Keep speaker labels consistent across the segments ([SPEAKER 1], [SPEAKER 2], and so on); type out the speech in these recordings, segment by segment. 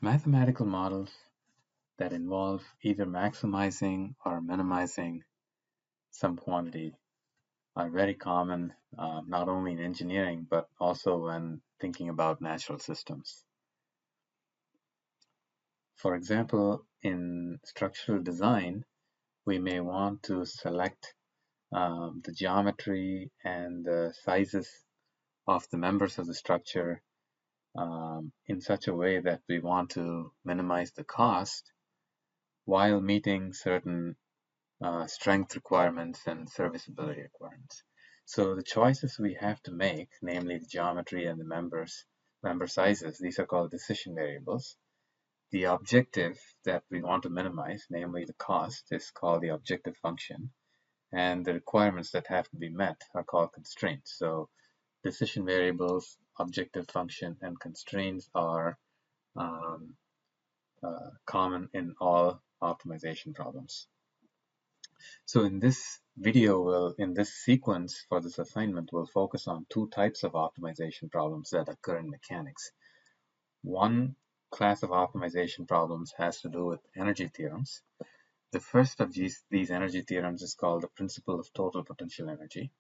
[SPEAKER 1] Mathematical models that involve either maximizing or minimizing some quantity are very common, not only in engineering, but also when thinking about natural systems. For example, in structural design, we may want to select the geometry and the sizes of the members of the structure in such a way that we want to minimize the cost while meeting certain strength requirements and serviceability requirements. So the choices we have to make, namely the geometry and the member sizes, these are called decision variables. The objective that we want to minimize, namely the cost, is called the objective function. And the requirements that have to be met are called constraints. So decision variables, objective function, and constraints are um, common in all optimization problems. So in this video, in this sequence for this assignment, we'll focus on two types of optimization problems that occur in mechanics. One class of optimization problems has to do with energy theorems. The first of these energy theorems is called the principle of total potential energy.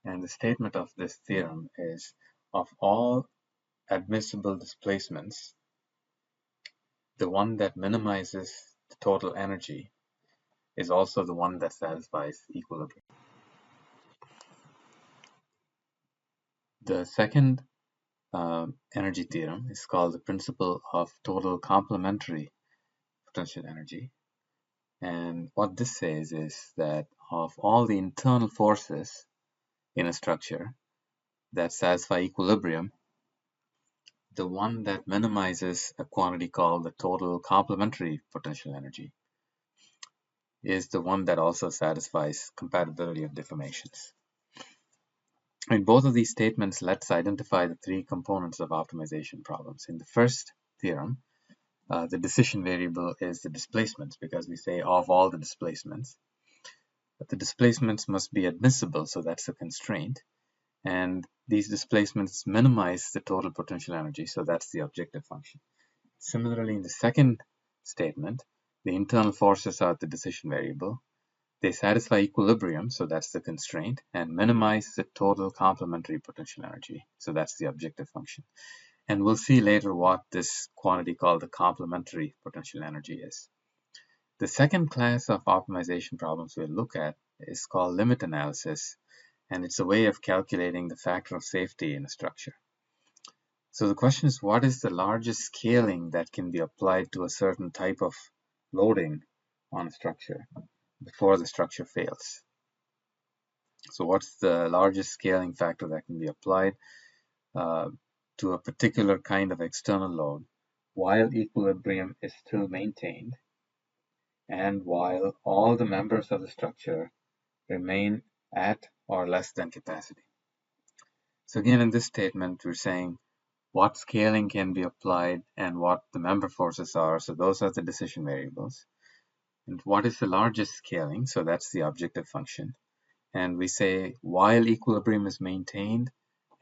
[SPEAKER 1] And the statement of this theorem is, of all admissible displacements, the one that minimizes the total energy is also the one that satisfies equilibrium. The second energy theorem is called the principle of total complementary potential energy. And what this says is that of all the internal forces in a structure that satisfy equilibrium, the one that minimizes a quantity called the total complementary potential energy is the one that also satisfies compatibility of deformations. In both of these statements, let's identify the three components of optimization problems. In the first theorem, the decision variable is the displacements, because we say of all the displacements. But the displacements must be admissible, so that's a constraint. And these displacements minimize the total potential energy, so that's the objective function. Similarly, in the second statement, the internal forces are the decision variable. They satisfy equilibrium, so that's the constraint, and minimize the total complementary potential energy, so that's the objective function. And we'll see later what this quantity called the complementary potential energy is. The second class of optimization problems we'll look at is called limit analysis, and it's a way of calculating the factor of safety in a structure. So the question is, what is the largest scaling that can be applied to a certain type of loading on a structure before the structure fails? So what's the largest scaling factor that can be applied to a particular kind of external load while equilibrium is still maintained and while all the members of the structure remain at or less than capacity? So again, in this statement, we're saying what scaling can be applied and what the member forces are. So those are the decision variables. And what is the largest scaling? So that's the objective function. And we say while equilibrium is maintained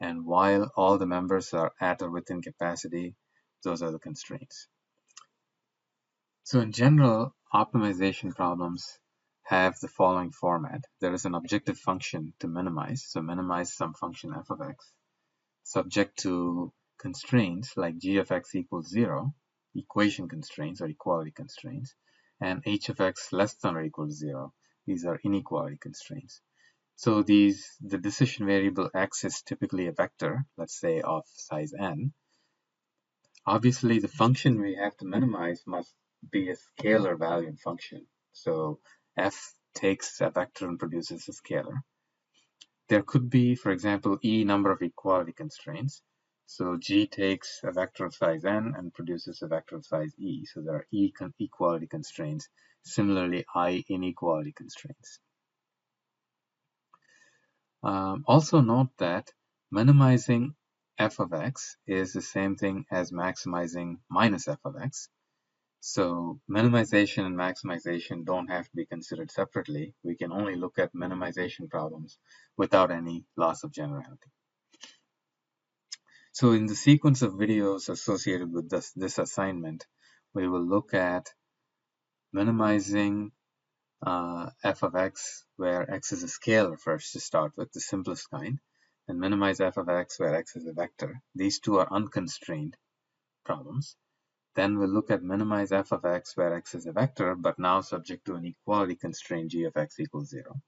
[SPEAKER 1] and while all the members are at or within capacity, those are the constraints. So in general, optimization problems have the following format. There is an objective function to minimize, so minimize some function f of x, subject to constraints like g of x equals 0, equation constraints or equality constraints, and h of x less than or equal to 0. These are inequality constraints. So the decision variable x is typically a vector, let's say of size n. Obviously, the function we have to minimize must be a scalar valued function. So f takes a vector and produces a scalar. There could be, for example, e number of equality constraints. So g takes a vector of size n and produces a vector of size e. So there are equality constraints. Similarly, I inequality constraints. Also note that minimizing f of x is the same thing as maximizing minus f of x. So minimization and maximization don't have to be considered separately. We can only look at minimization problems without any loss of generality. So in the sequence of videos associated with this assignment, we will look at minimizing f of x where x is a scalar first to start with, the simplest kind, and minimize f of x where x is a vector. These two are unconstrained problems. Then we'll look at minimize f of x where x is a vector, but now subject to an equality constraint g of x equals 0.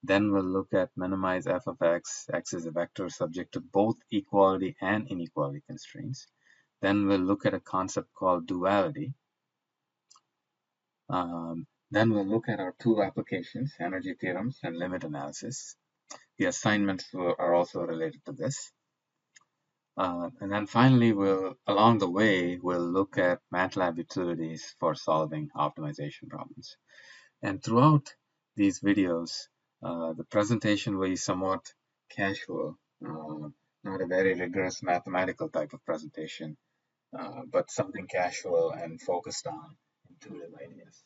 [SPEAKER 1] Then we'll look at minimize f of x, x is a vector subject to both equality and inequality constraints. Then we'll look at a concept called duality. Then we'll look at our two applications, energy theorems and limit analysis. The assignments are also related to this. And then finally, along the way, we'll look at MATLAB utilities for solving optimization problems. And throughout these videos, the presentation will be somewhat casual, not a very rigorous mathematical type of presentation, but something casual and focused on intuitive ideas.